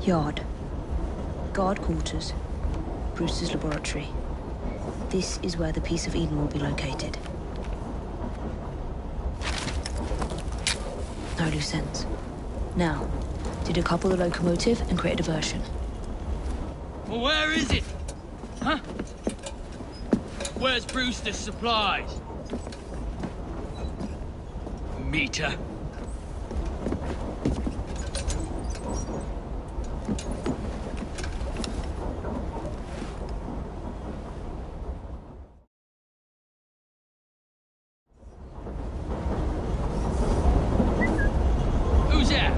Yard. Guard quarters. Brewster's laboratory. This is where the piece of Eden will be located. No loose ends. Now, to decouple the locomotive and create a diversion. Well, where is it? Huh? Where's Brewster's supplies? Meter. Who's that?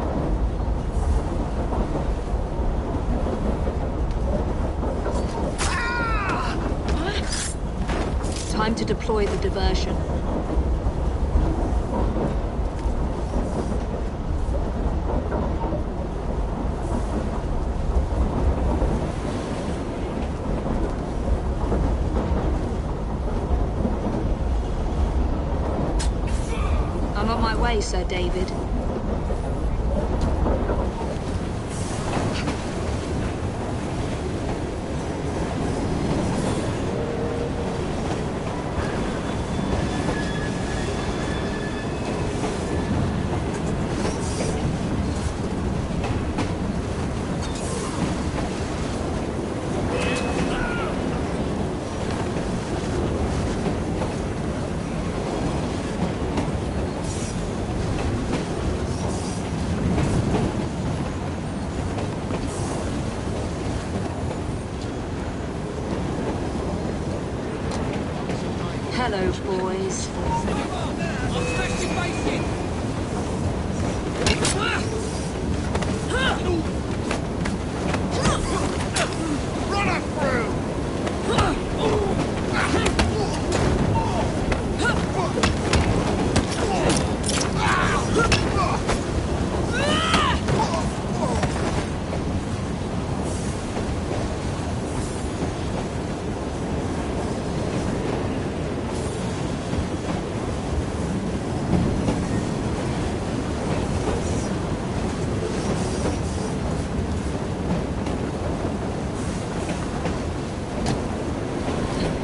Time to deploy the diversion. I'm on my way, Sir David. Hello, boys. I'm special basic! Run her through!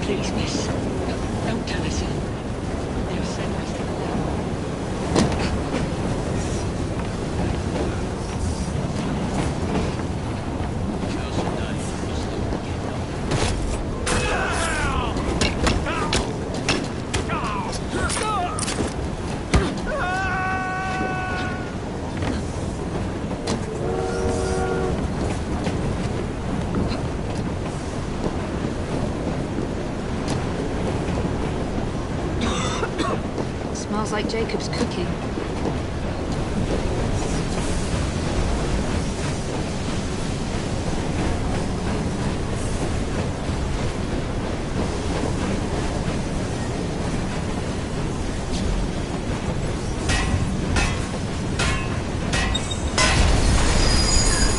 Please, miss. Don't tell us. They'll send us to the lab. Smells like Jacob's cooking.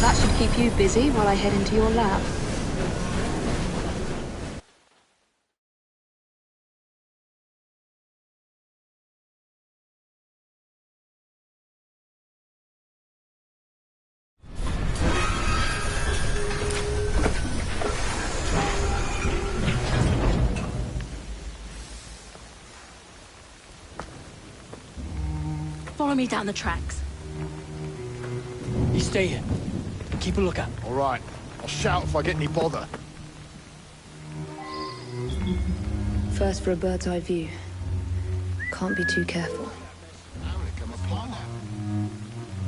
That should keep you busy while I head into your lab. Follow me down the tracks. You stay here. Keep a lookout. All right. I'll shout if I get any bother. First for a bird's eye view. Can't be too careful.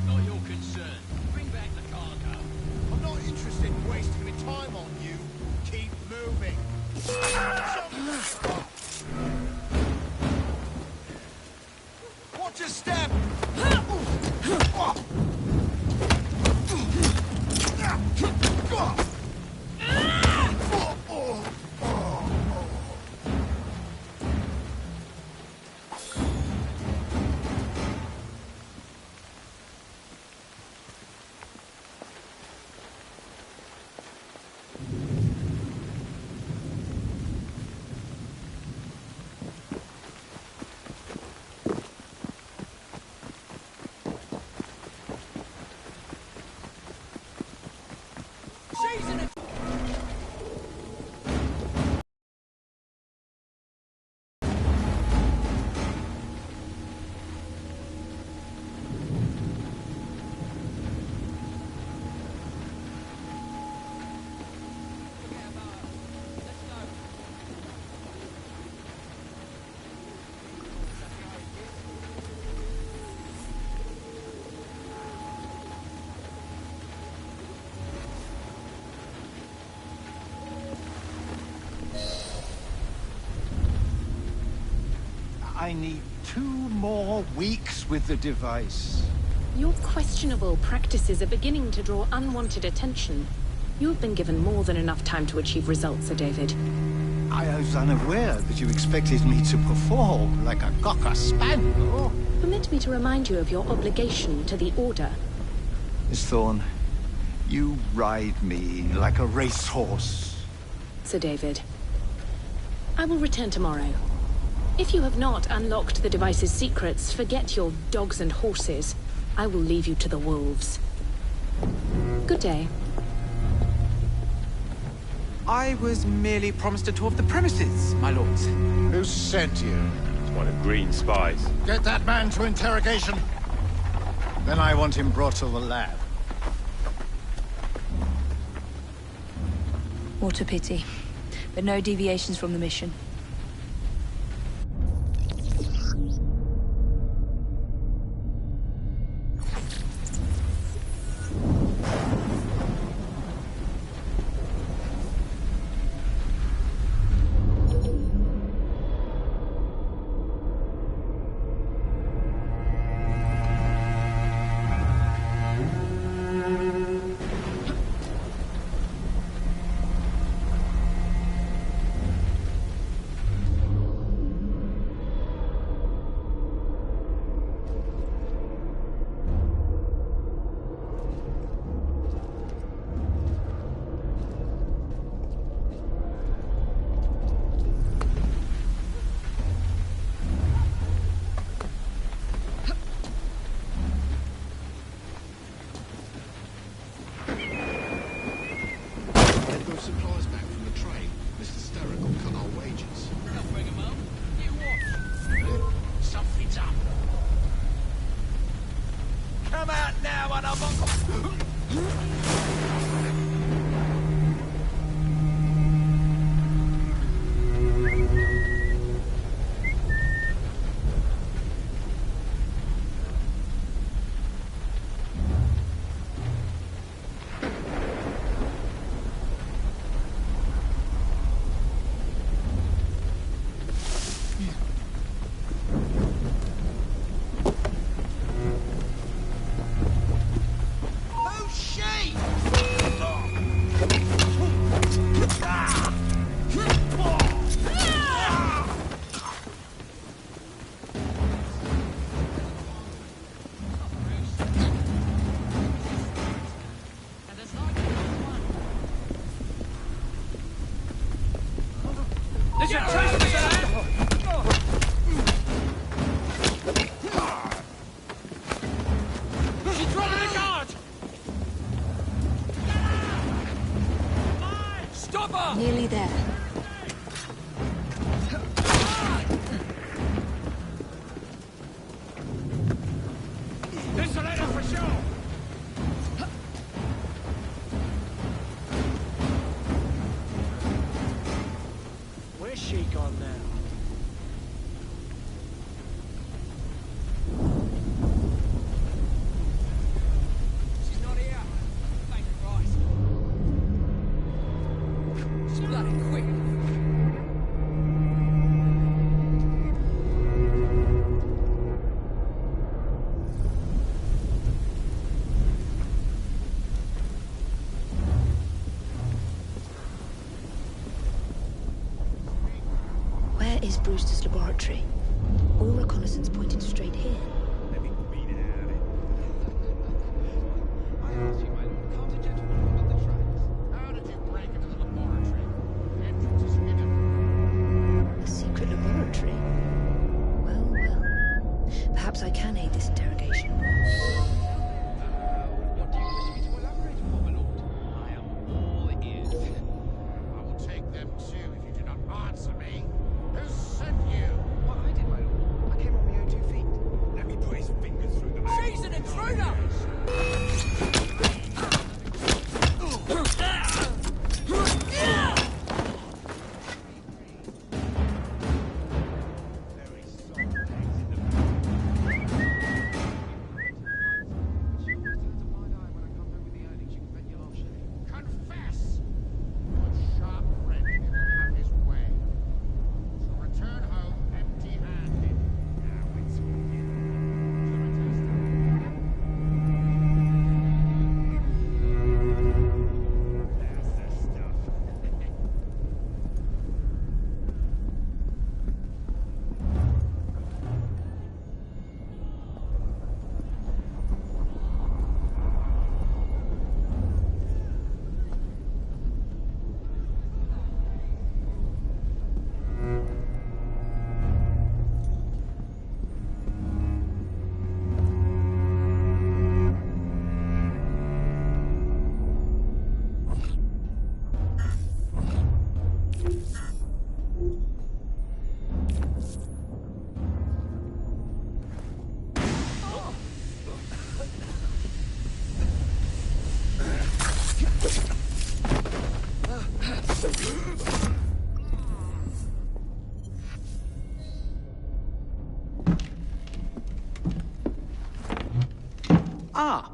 Not your concern. Bring back the cargo. I'm not interested in wasting my time on you. Keep moving. Watch your step. I need 2 more weeks with the device. Your questionable practices are beginning to draw unwanted attention. You have been given more than enough time to achieve results, Sir David. I was unaware that you expected me to perform like a cocker spaniel. Permit me to remind you of your obligation to the Order. Miss Thorne, you ride me like a racehorse. Sir David, I will return tomorrow. If you have not unlocked the device's secrets, forget your dogs and horses. I will leave you to the wolves. Good day. I was merely promised a tour of the premises, my lords. Who sent you? It's one of Green's spies. Get that man to interrogation. Then I want him brought to the lab. What a pity. But no deviations from the mission. Supplies back from the train. Mr. Sturrock will cut our wages. I'll bring 'em up. You watch. Something's up. Come out now, and There's your trace, Mr. Lad! She's dropping the guard! Stop her! Nearly there. This will let her for sure! Where's she gone now? She's not here. Thank Christ. She's bloody quick. Where is Brewster's laboratory? All reconnaissance pointed straight here. Let me read it out. I asked you, my lord, can't a gentleman hold up the tracks? How did you break into the laboratory? The entrance is hidden. A secret laboratory? Well, well. Perhaps I can aid this interrogation. What do you wish me to elaborate upon, my lord? I am all ears. I will take them too if you do not answer me. Who sent you? What I did, my lord. I came on my own 2 feet. Let me Ah,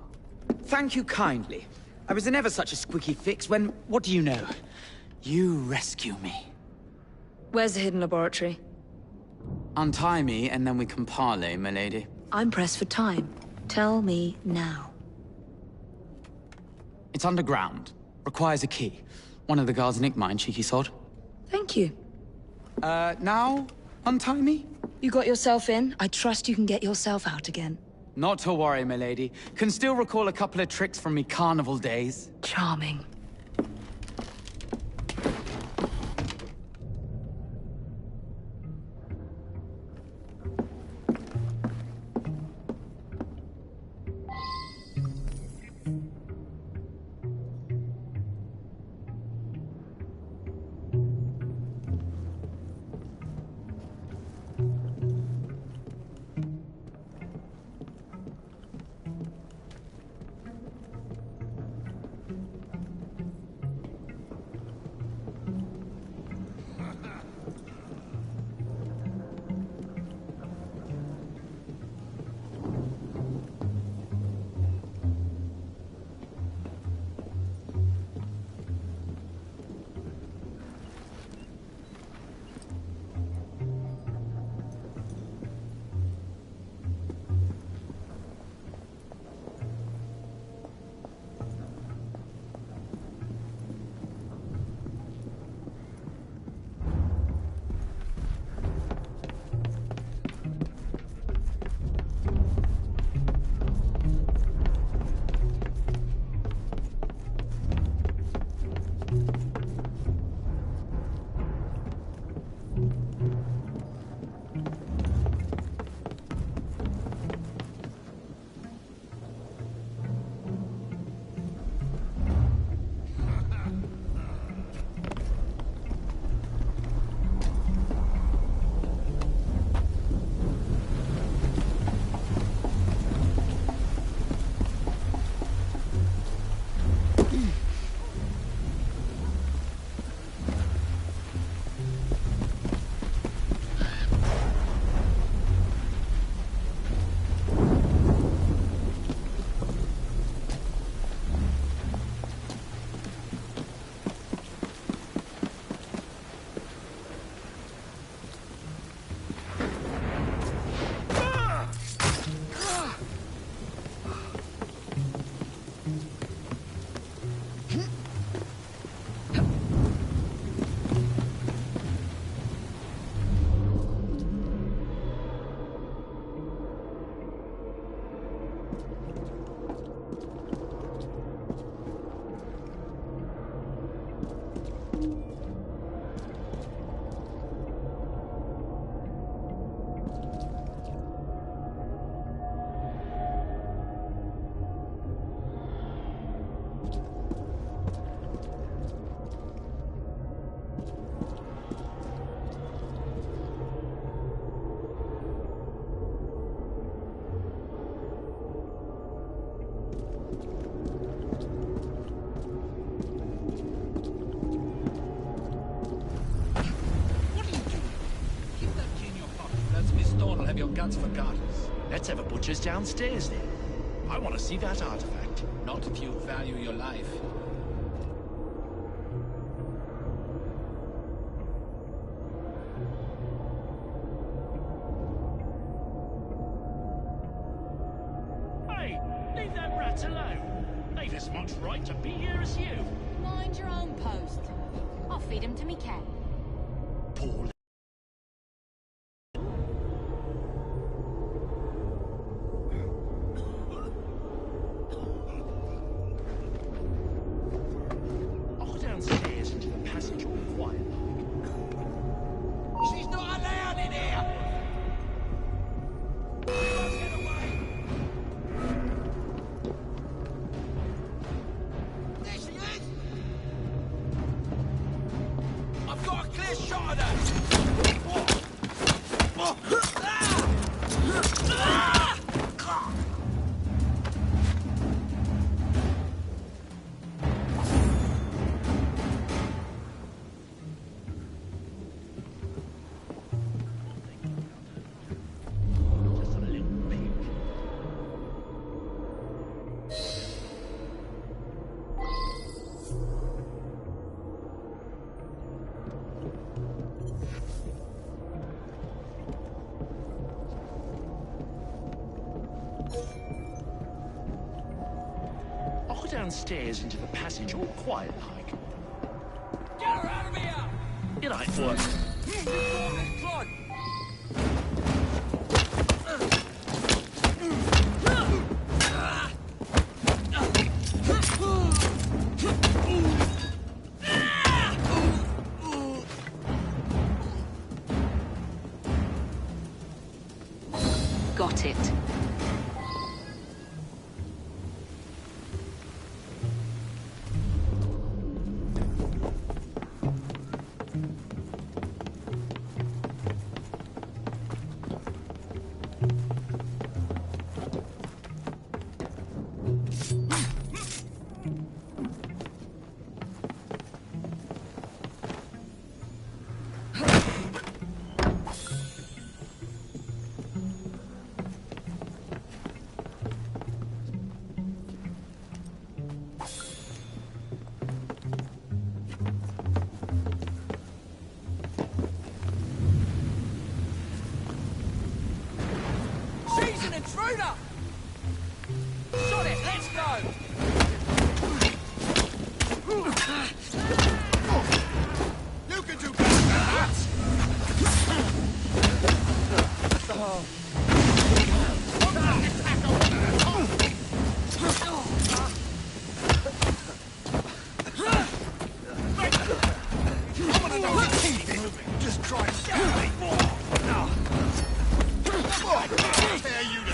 thank you kindly. I was in ever such a squeaky fix when, what do you know? You rescue me. Where's the hidden laboratory? Untie me, and then we can parley, milady. I'm pressed for time. Tell me now. It's underground. Requires a key. One of the guards nicked mine, cheeky sod. Thank you. Now? Untie me? You got yourself in. I trust you can get yourself out again. Not to worry, milady. Can still recall a couple of tricks from me carnival days. Charming. Your guns for garters. Let's have a butcher's downstairs then. I want to see that artifact. Not if you value your life. Hey, leave them rats alone. They've as much right to be here as you. Mind your own post. I'll feed him to me cat. Poor downstairs into the passage all quiet. She's not allowed in here! Get away! There she is! I've got a clear shot of her! downstairs into the passage all quiet like. Get her out of here! It ain't work. Got it. She's an intruder! Shot it, let's go! You can do better than that! Just try and stab me. Tear you to...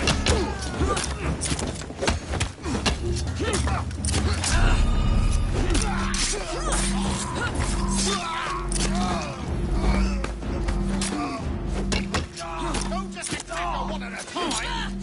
Don't just attack her one at a time!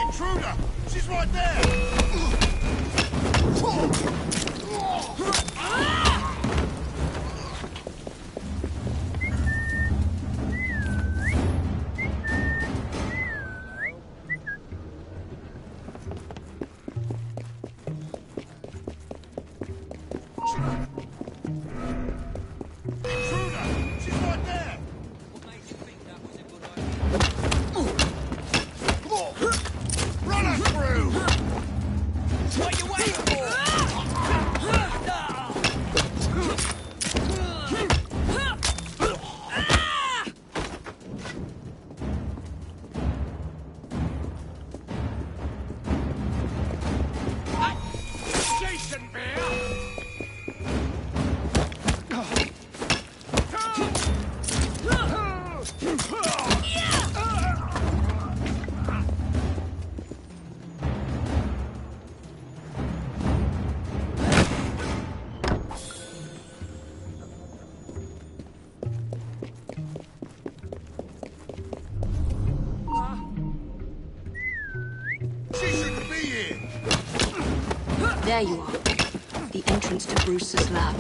Intruder! She's right there! Run us through! What you waiting for? There you are. The entrance to Bruce's lab.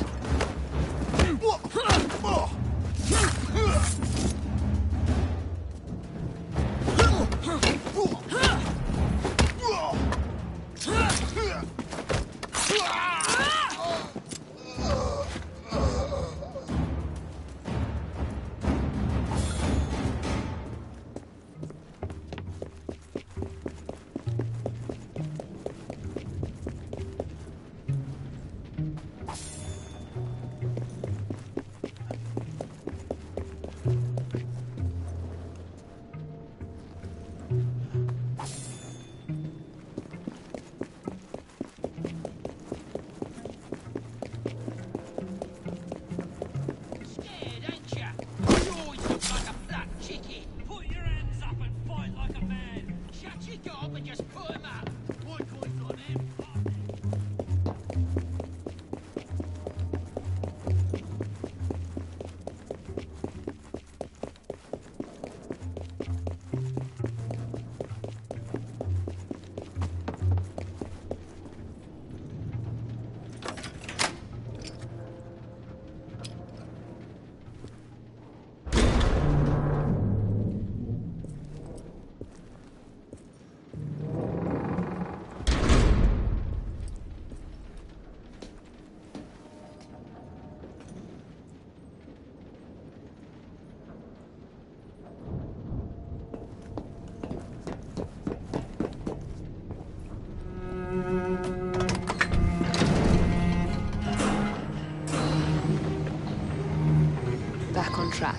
Back on track.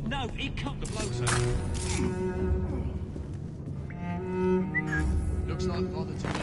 No, he cut the blows out. Looks like bother to me.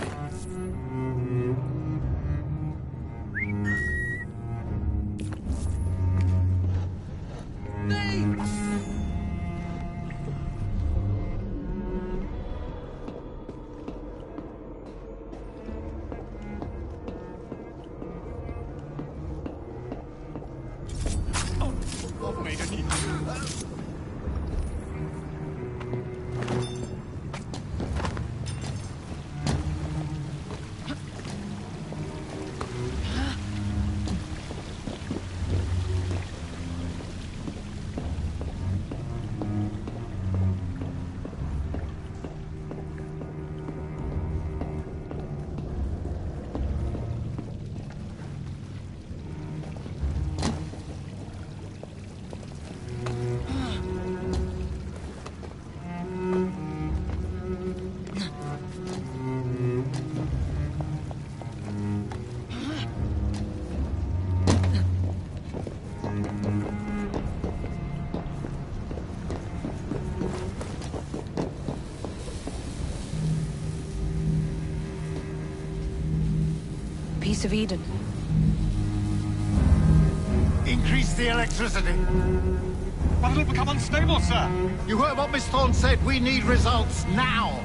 piece of Eden. Increase the electricity. But it'll become unstable, sir. You heard what Miss Thorne said. We need results now.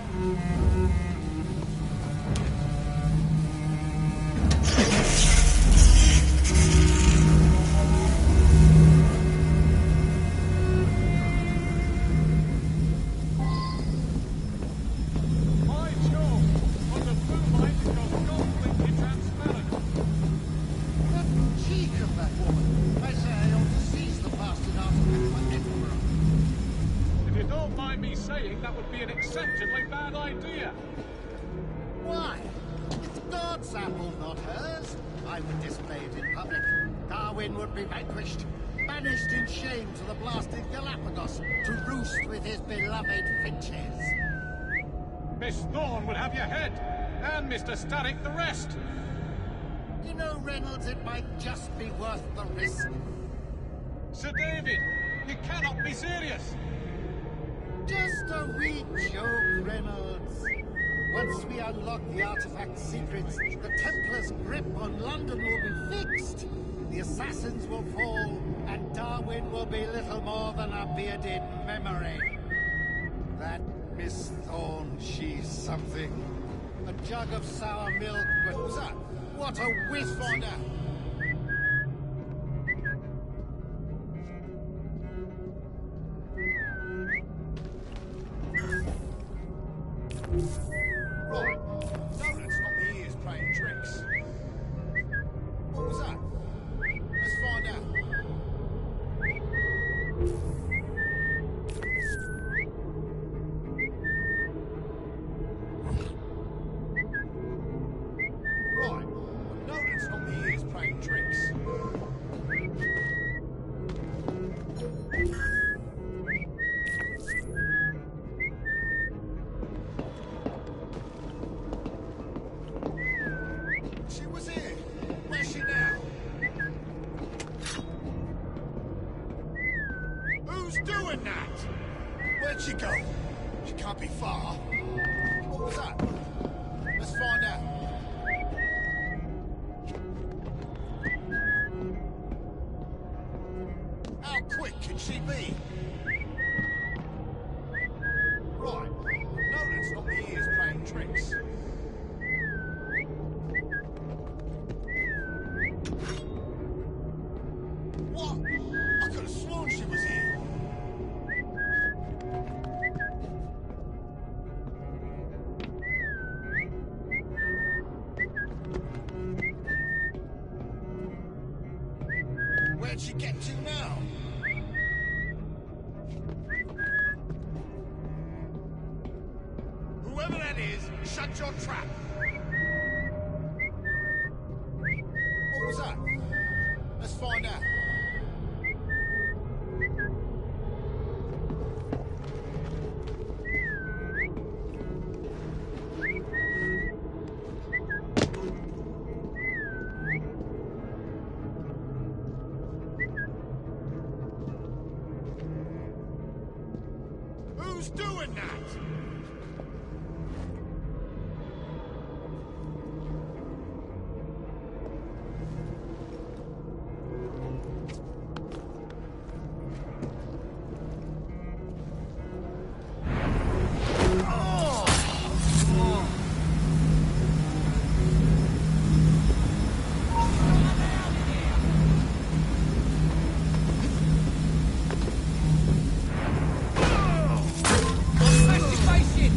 That would be an exceptionally bad idea. Why? It's God's apple, not hers. I would display it in public. Darwin would be vanquished, banished in shame to the blasted Galapagos to roost with his beloved finches. Miss Thorne would have your head, and Mr. Static the rest. You know, Reynolds, it might just be worth the risk. Sir David, you cannot be serious. Just a wee joke, Reynolds. Once we unlock the artifact's secrets, the Templars' grip on London will be fixed. The assassins will fall, and Darwin will be little more than a bearded memory. That Miss Thorne, she's something. A jug of sour milk, but who's that? What a whiff! Find out. Right. No, that's not the ears playing tricks. What was that? Let's find out. Right. No, that's not the ears playing tricks. She was here. Where's she now? Who's doing that? Where'd she go? She can't be far. What was that? Let's find out. How quick can she be? Right. No, that's not the ears playing tricks. What? I could have sworn she was here. Where'd she get to now? Whoever that is, shut your trap. What was that? Let's find out. Who's doing that? Smash your face in!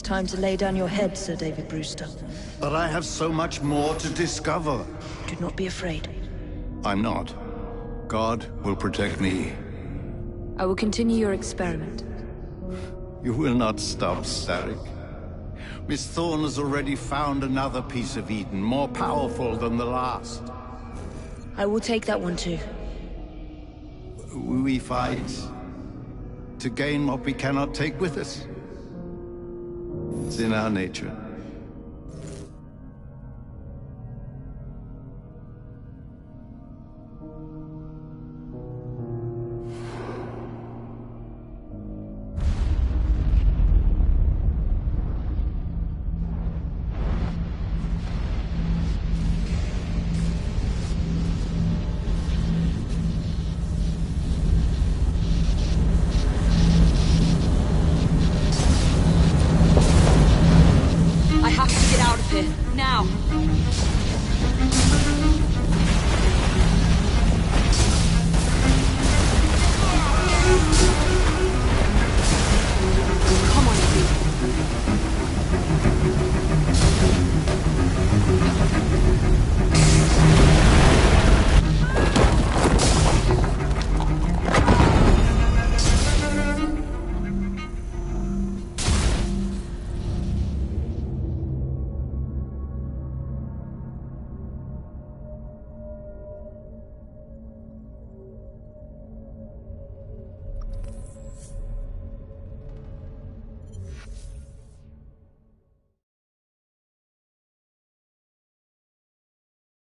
Time to lay down your head, Sir David Brewster. But I have so much more to discover. Do not be afraid. I'm not. God will protect me. I will continue your experiment. You will not stop, Starrick. Miss Thorne has already found another piece of Eden, more powerful than the last. I will take that one too. We fight to gain what we cannot take with us. It's in our nature. I have to get out of here, now! Come on,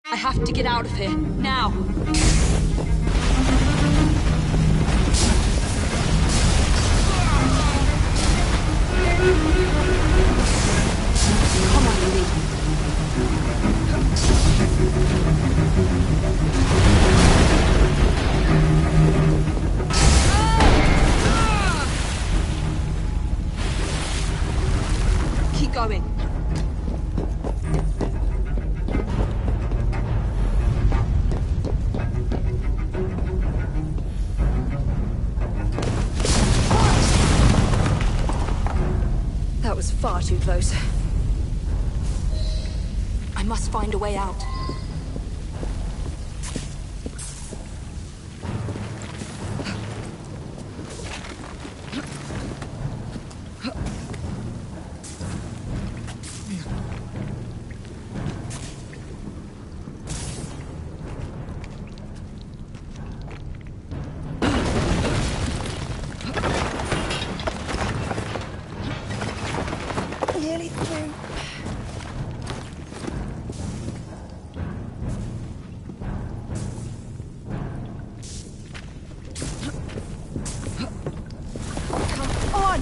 I have to get out of here, now! Come on, Lily. Keep going. That was far too close. I must find a way out. Nearly through. Come on!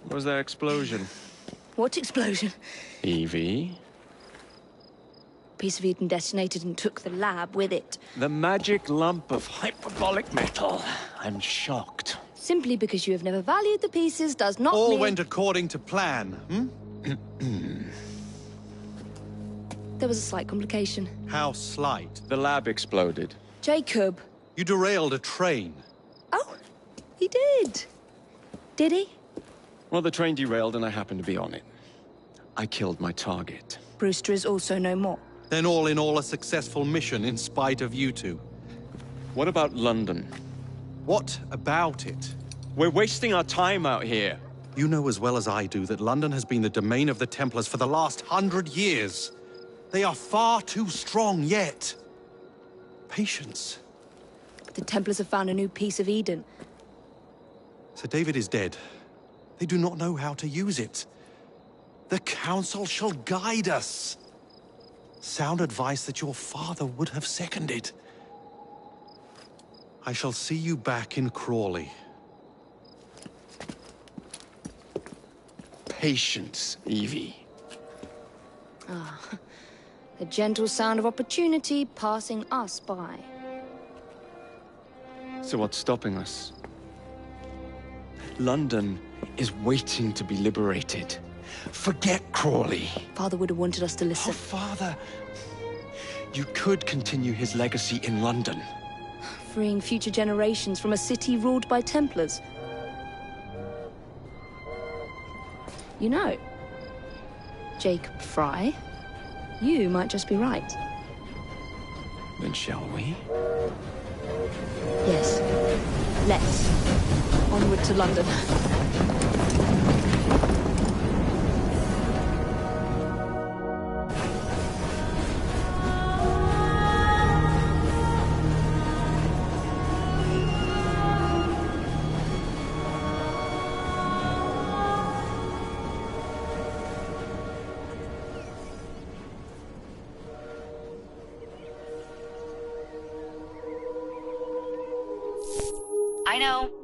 What was that explosion? What explosion? Evie? Piece of Eden detonated and took the lab with it. The magic lump of hyperbolic metal. I'm shocked. Simply because you have never valued the pieces does not All mean... went according to plan, There was a slight complication. How slight. The lab exploded. Jacob. You derailed a train. Oh, he did. Did he? Well, the train derailed and I happened to be on it. I killed my target. Brewster is also no more. Then all in all a successful mission in spite of you two. What about London? What about it? We're wasting our time out here. You know as well as I do that London has been the domain of the Templars for the last 100 years. They are far too strong yet. Patience. The Templars have found a new piece of Eden. Sir David is dead. They do not know how to use it. The Council shall guide us. Sound advice that your father would have seconded. I shall see you back in Crawley. Patience, Evie. The gentle sound of opportunity passing us by. So what's stopping us? London is waiting to be liberated. Forget Crawley. Father would have wanted us to Oh, listen. Father. You could continue his legacy in London. Freeing future generations from a city ruled by Templars. You know, Jacob Fry, you might just be right. Then shall we? Yes. Let's. Onward to London.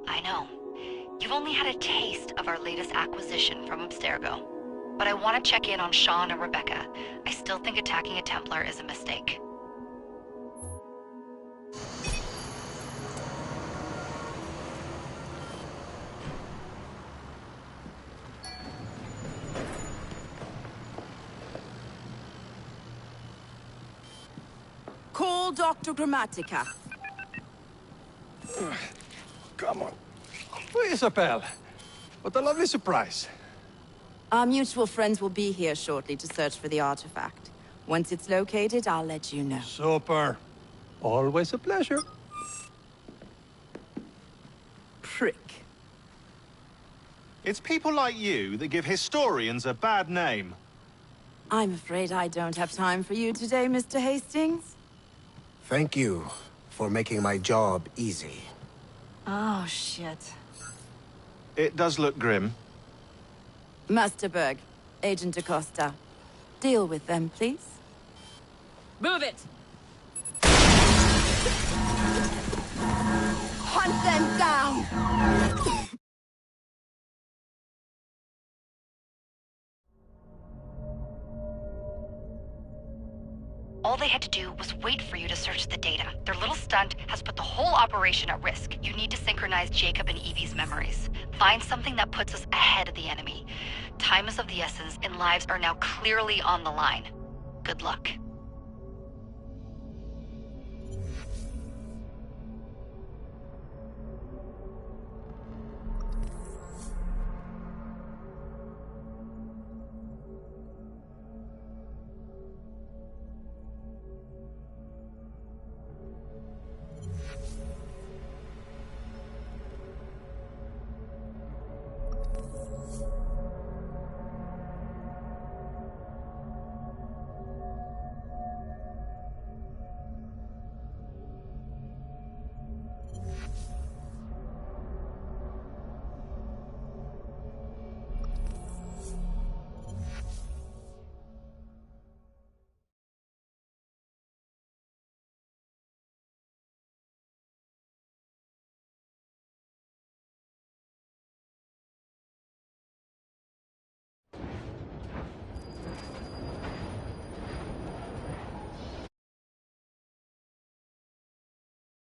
I know. You've only had a taste of our latest acquisition from Abstergo. But I want to check in on Sean and Rebecca. I still think attacking a Templar is a mistake. Call Dr. Grammatica. Come on. Please, Appel. What a lovely surprise. Our mutual friends will be here shortly to search for the artifact. Once it's located, I'll let you know. Super. Always a pleasure. Prick. It's people like you that give historians a bad name. I'm afraid I don't have time for you today, Mr. Hastings. Thank you for making my job easy. Oh, shit. It does look grim. Master Berg, Agent Acosta. Deal with them, please. Move it! Hunt them down! All they had to do was wait for you to search the data. Their little stunt has put the whole operation at risk. You need to synchronize Jacob and Evie's memories. Find something that puts us ahead of the enemy. Time is of the essence, and lives are now clearly on the line. Good luck.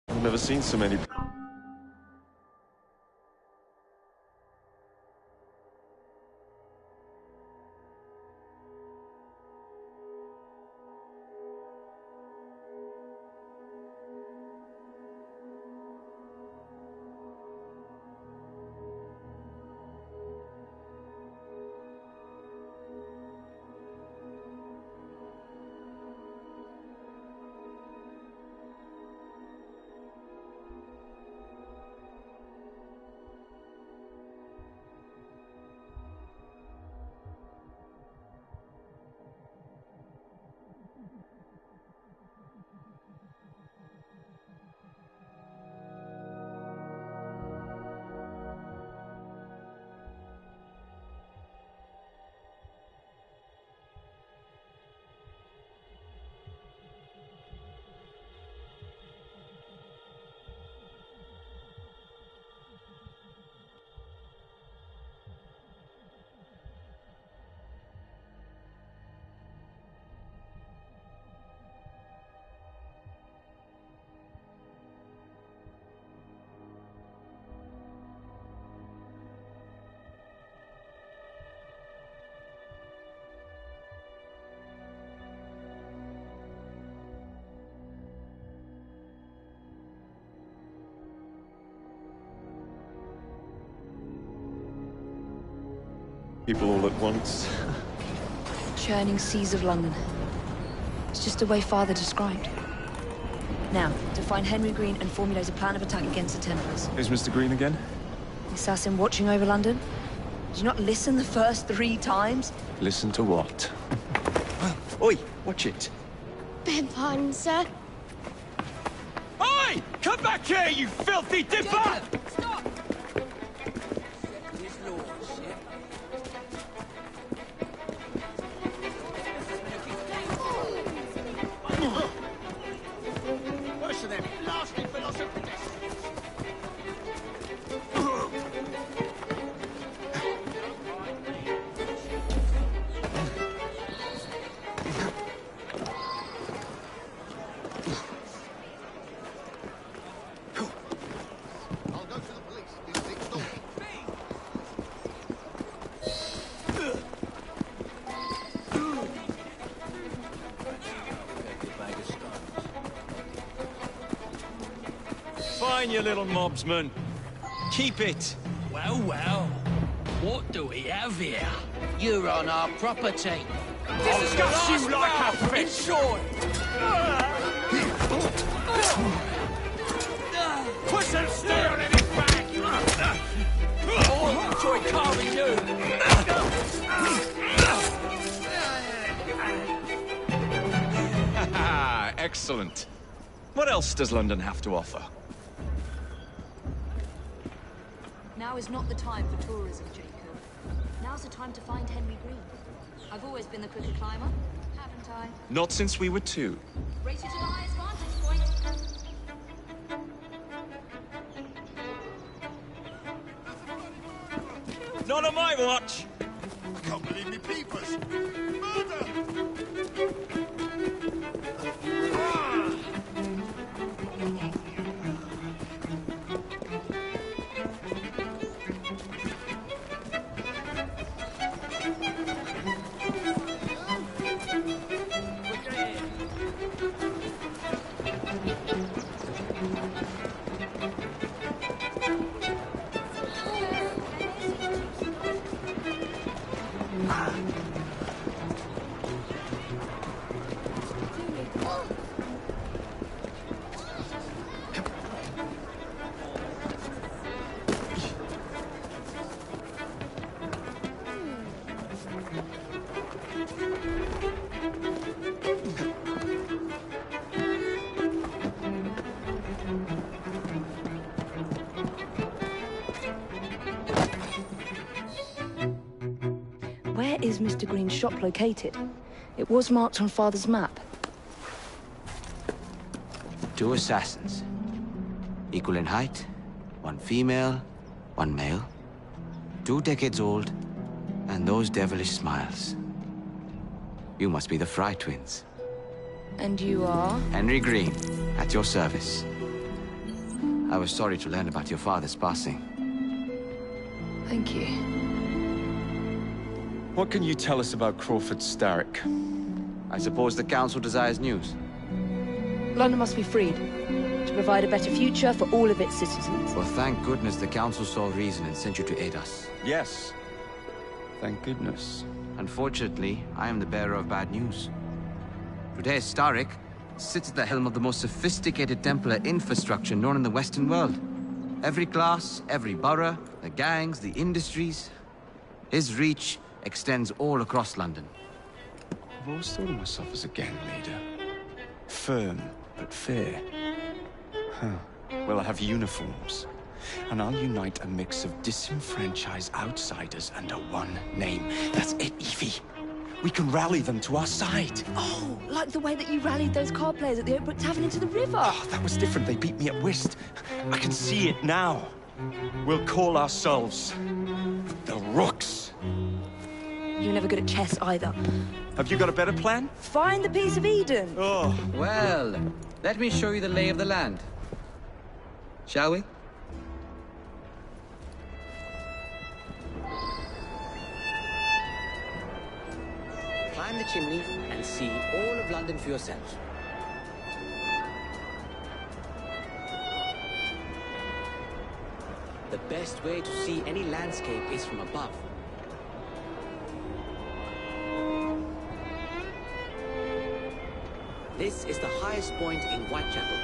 I've never seen so many... People all at once. Churning seas of London. It's just the way Father described. Now, to find Henry Green and formulate a plan of attack against the Templars. Who's Mr. Green again? The assassin watching over London? Did you not listen the first 3 times? Listen to what? Oi, watch it. Beg pardon, sir. Oi! Come back here, you filthy dipper! Stop! Worse than them, blasting philosophy. Fine, you little mobsman. Keep it. Well, well. What do we have here? You're on our property. Discuss you like a fish! Put some steel in his back! Oh, enjoy carving you. Excellent. What else does London have to offer? Now is not the time for tourism, Jacob. Now's the time to find Henry Green. I've always been the quicker climber, haven't I? Not since we were 2. Race you to the highest vantage point. Not on my watch! I can't believe me peepers. Murder! Where is Mr. Green's shop located? It was marked on Father's map. 2 assassins. Equal in height, 1 female, 1 male. 2 decades old, and those devilish smiles. You must be the Fry twins. And you are? Henry Green, at your service. I was sorry to learn about your father's passing. Thank you. What can you tell us about Crawford Starrick? I suppose the Council desires news. London must be freed, to provide a better future for all of its citizens. Well, thank goodness the Council saw reason and sent you to aid us. Yes. Thank goodness. Unfortunately, I am the bearer of bad news. Today, Starrick sits at the helm of the most sophisticated Templar infrastructure known in the Western world. Every class, every borough, the gangs, the industries. His reach extends all across London. I've always thought of myself as a gang leader. Firm, but fair. Huh. Well, I have uniforms. And I'll unite a mix of disenfranchised outsiders under one name. That's it, Evie. We can rally them to our side. Oh, like the way that you rallied those card players at the Oakbrook Tavern into the river. Oh, that was different. They beat me at whist. I can see it now. We'll call ourselves the Rooks. You're never good at chess either. Have you got a better plan? Find the piece of Eden. Oh. Well, let me show you the lay of the land. Shall we? Climb the chimney and see all of London for yourself. The best way to see any landscape is from above. This is the highest point in Whitechapel.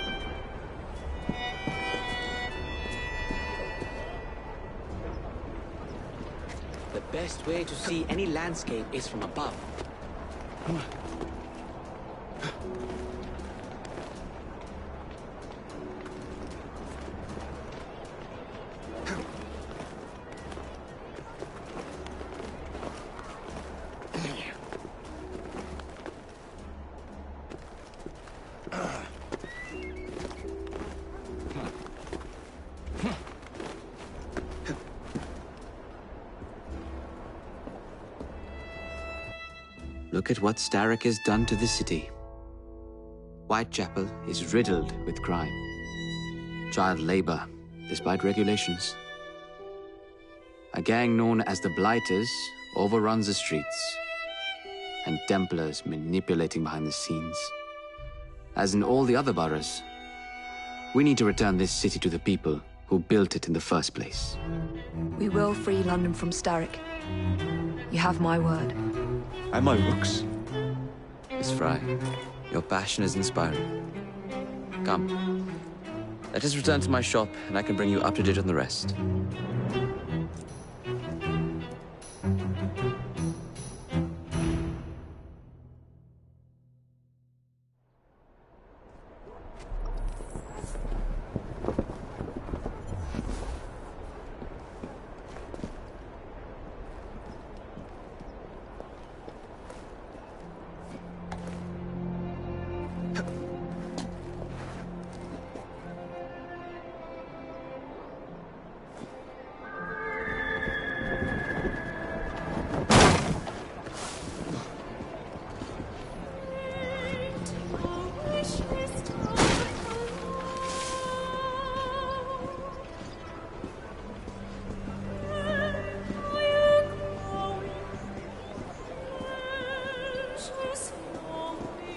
The best way to see any landscape is from above. Look at what Starrick has done to the city. Whitechapel is riddled with crime. Child labor, despite regulations. A gang known as the Blighters overruns the streets, and Templars manipulating behind the scenes. As in all the other boroughs, we need to return this city to the people who built it in the first place. We will free London from Starrick. You have my word. And my looks. Miss Fry, your passion is inspiring. Come, let us return to my shop, and I can bring you up to date on the rest.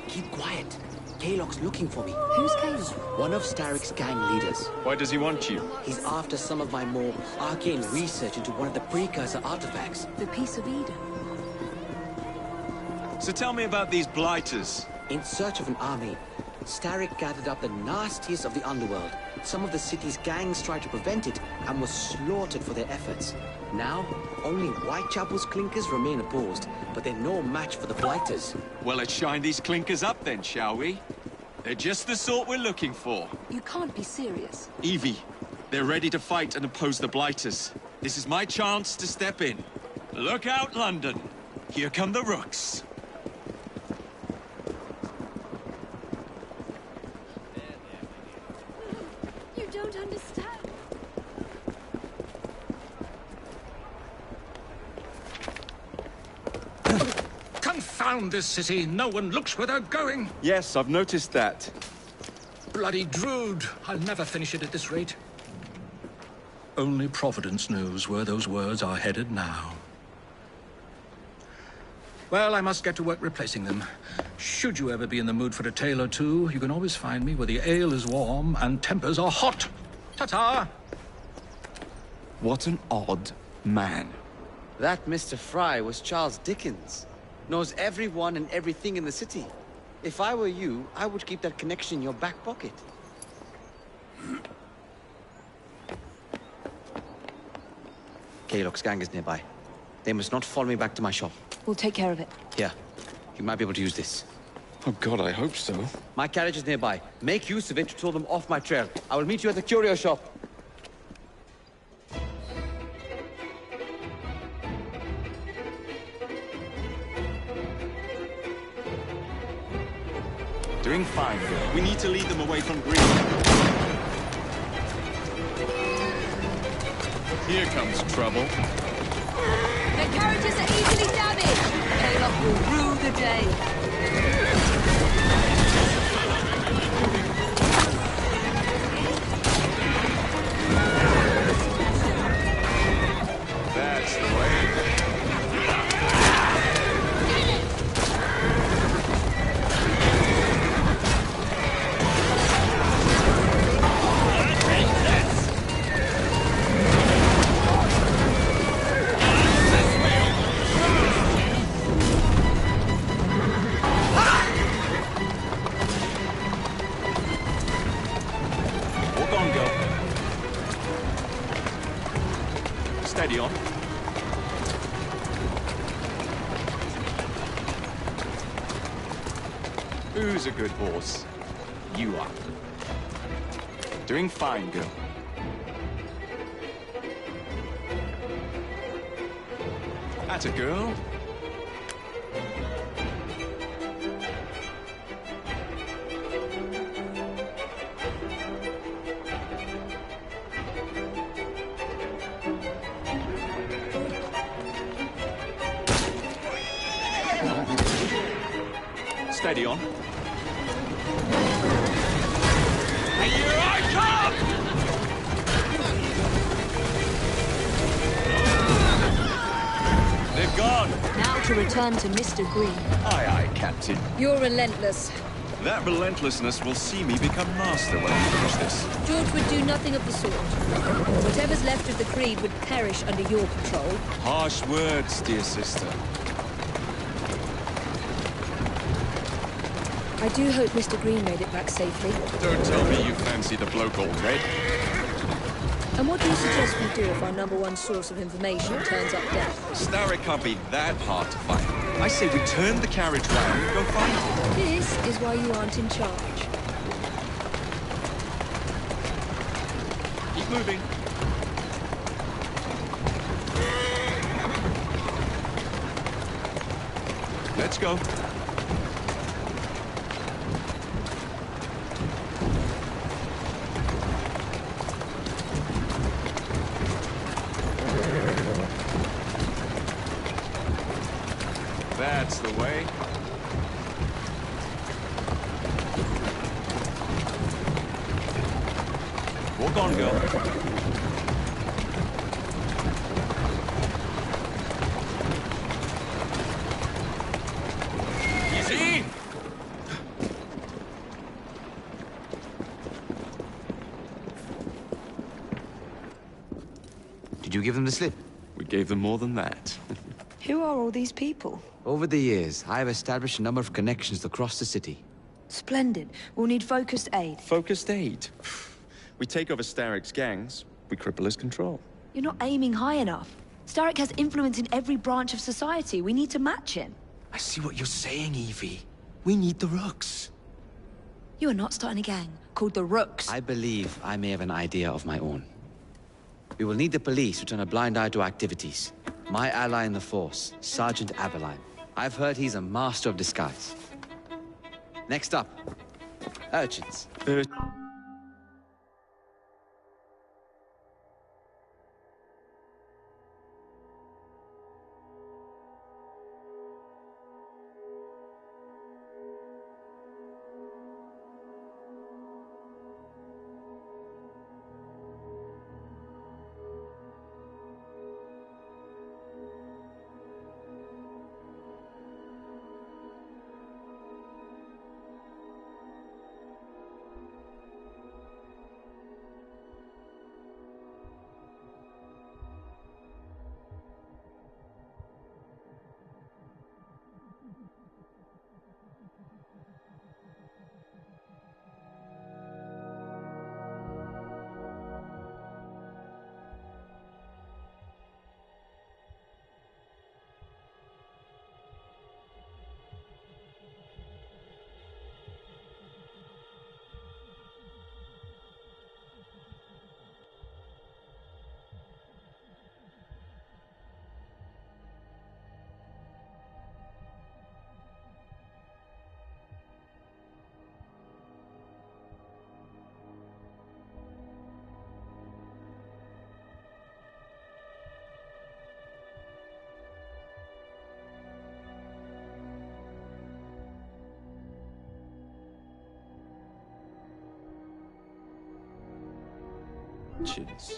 Keep quiet. Kaylock's looking for me. Who's Kaylock? One of Starrick's gang leaders. Why does he want you? He's after some of my more arcane research into one of the precursor artifacts. The Piece of Eden. So tell me about these blighters. In search of an army, Starrick gathered up the nastiest of the underworld. Some of the city's gangs tried to prevent it and were slaughtered for their efforts. Now, only Whitechapel's clinkers remain opposed, but they're no match for the Blighters. Well, let's shine these clinkers up then, shall we? They're just the sort we're looking for. You can't be serious. Evie, they're ready to fight and oppose the Blighters. This is my chance to step in. Look out, London. Here come the Rooks. You don't understand. Confound this city! No one looks where they're going! Yes, I've noticed that. Bloody Drood! I'll never finish it at this rate. Only Providence knows where those words are headed now. Well, I must get to work replacing them. Should you ever be in the mood for a tale or two, you can always find me where the ale is warm and tempers are hot. Ta-ta! What an odd man. That Mr. Fry was Charles Dickens. Knows everyone and everything in the city. If I were you, I would keep that connection in your back pocket. Kaylock's gang is nearby. They must not follow me back to my shop. We'll take care of it. Here, you might be able to use this. Oh God, I hope so. My carriage is nearby. Make use of it to throw them off my trail. I will meet you at the curio shop. Doing fine. We need to lead them away from Green. Here comes trouble. Their carriages are easily damaged. Kaylock will rue the day. That's the way. Steady on. Who's a good horse? You are. Doing fine, girl. That's a girl. Steady on. And here I come! They've gone. Now to return to Mr. Green. Aye, aye, Captain. You're relentless. That relentlessness will see me become master when I finish this. George would do nothing of the sort. Whatever's left of the Creed would perish under your control. Harsh words, dear sister. I do hope Mr. Green made it back safely. Don't tell me you fancy the bloke all red. And what do you suggest we do if our #1 source of information turns up dead? Starrick can't be that hard to find. I say we turn the carriage round and go find him. This is why you aren't in charge. Keep moving. Let's go. That's the way. Walk on, girl. Easy! Did you give them the slip? We gave them more than that. Who are all these people? Over the years, I have established a number of connections across the city. Splendid. We'll need focused aid. Focused aid. We take over Starrick's gangs, we cripple his control. You're not aiming high enough. Starrick has influence in every branch of society. We need to match him. I see what you're saying, Evie. We need the Rooks. You are not starting a gang called the Rooks. I believe I may have an idea of my own. We will need the police to turn a blind eye to activities. My ally in the force, Sergeant Aberline. I've heard he's a master of disguise. Next up, urchins.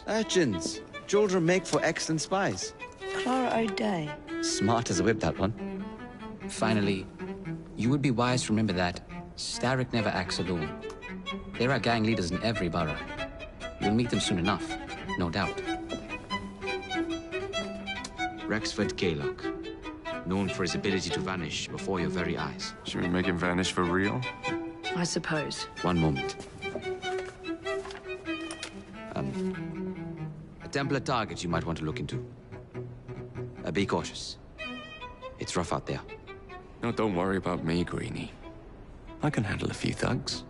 Urchins. Children make for excellent spies. Clara O'Day. Smart as a whip, that one. Finally, you would be wise to remember that Starrick never acts alone. There are gang leaders in every borough. You'll meet them soon enough, no doubt. Rexford Gaylock, known for his ability to vanish before your very eyes. Should we make him vanish for real? I suppose. One moment. A Templar target you might want to look into. Be cautious. It's rough out there. No, don't worry about me, Greenie. I can handle a few thugs.